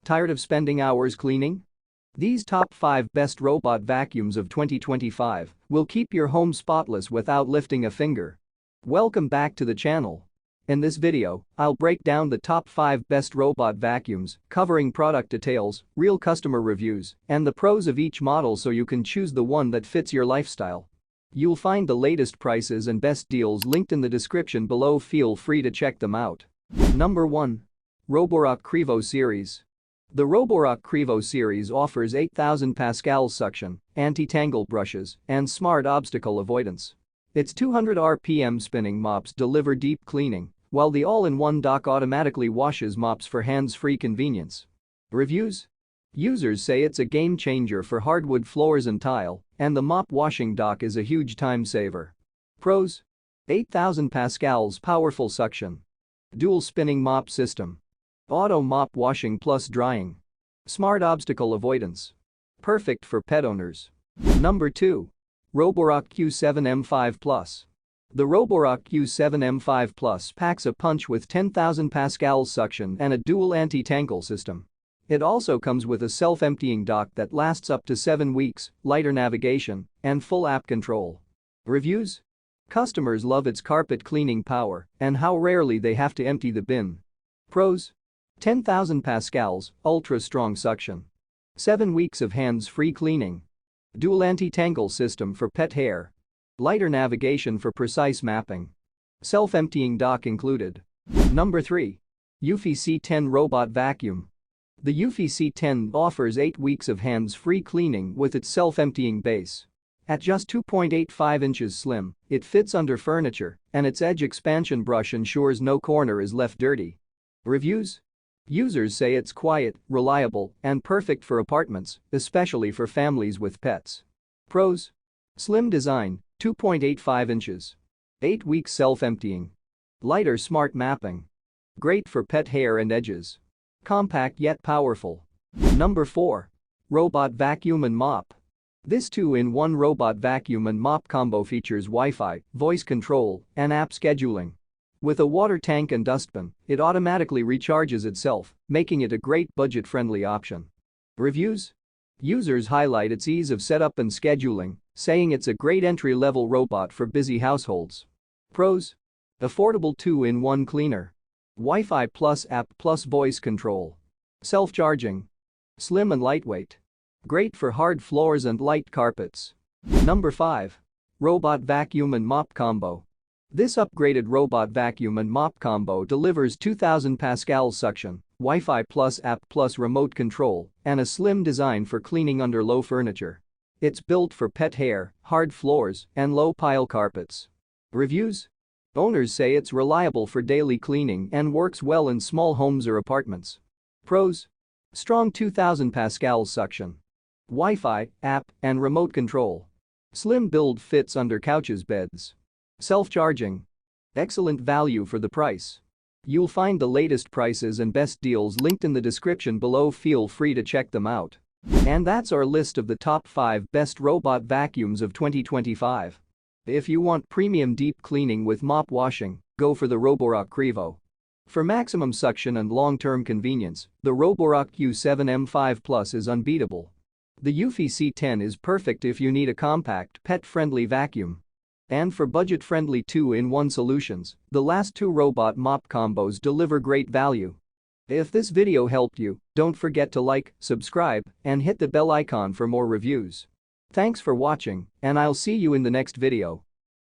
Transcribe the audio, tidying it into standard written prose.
Tired of spending hours cleaning? These top 5 best robot vacuums of 2025 will keep your home spotless without lifting a finger. Welcome back to the channel. In this video, I'll break down the top 5 best robot vacuums, covering product details, real customer reviews, and the pros of each model so you can choose the one that fits your lifestyle. You'll find the latest prices and best deals linked in the description below. Feel free to check them out. Number 1. Roborock Qrevo Series. The Roborock Qrevo series offers 8,000 pascal suction, anti-tangle brushes, and smart obstacle avoidance. Its 200 RPM spinning mops deliver deep cleaning, while the all-in-one dock automatically washes mops for hands-free convenience. Reviews? Users say it's a game-changer for hardwood floors and tile, and the mop washing dock is a huge time saver. Pros? 8,000 pascals powerful suction. Dual spinning mop system. Auto mop washing plus drying. Smart obstacle avoidance. Perfect for pet owners. Number 2. Roborock Q7 M5 Plus. The Roborock Q7 M5 Plus packs a punch with 10,000 pascals suction and a dual anti-tangle system. It also comes with a self-emptying dock that lasts up to 7 weeks, lighter navigation, and full app control. Reviews? Customers love its carpet cleaning power and how rarely they have to empty the bin. Pros? 10,000 pascals, ultra-strong suction. 7 weeks of hands-free cleaning. Dual anti-tangle system for pet hair. Lighter navigation for precise mapping. Self-emptying dock included. Number 3. Eufy C10 Robot Vacuum. The Eufy C10 offers 8 weeks of hands-free cleaning with its self-emptying base. At just 2.85 inches slim, it fits under furniture, and its edge expansion brush ensures no corner is left dirty. Reviews? Users say it's quiet, reliable, and perfect for apartments, especially for families with pets. Pros? Slim design, 2.85 inches. 8 weeks self-emptying. Lighter smart mapping. Great for pet hair and edges. Compact yet powerful. Number 4. Robot Vacuum and Mop. This 2-in-1 robot vacuum and mop combo features Wi-Fi, voice control, and app scheduling. With a water tank and dustbin, it automatically recharges itself, making it a great budget-friendly option. Reviews? Users highlight its ease of setup and scheduling, saying it's a great entry-level robot for busy households. Pros? Affordable 2-in-1 cleaner. Wi-Fi plus app plus voice control. Self-charging. Slim and lightweight. Great for hard floors and light carpets. Number 5. Robot Vacuum and Mop Combo. This upgraded robot vacuum and mop combo delivers 2,000 pascal suction, Wi-Fi plus app plus remote control, and a slim design for cleaning under low furniture. It's built for pet hair, hard floors, and low-pile carpets. Reviews? Owners say it's reliable for daily cleaning and works well in small homes or apartments. Pros? Strong 2,000 pascal suction. Wi-Fi, app, and remote control. Slim build fits under couches, beds. Self-charging. Excellent value for the price. You'll find the latest prices and best deals linked in the description below. Feel free to check them out. And that's our list of the top 5 best robot vacuums of 2025. If you want premium deep cleaning with mop washing, go for the Roborock Qrevo. For maximum suction and long-term convenience, the Roborock Q7 M5 Plus is unbeatable. The Eufy C10 is perfect if you need a compact, pet-friendly vacuum. And for budget-friendly 2-in-1 solutions, the last 2 robot mop combos deliver great value. If this video helped you, don't forget to like, subscribe, and hit the bell icon for more reviews. Thanks for watching, and I'll see you in the next video.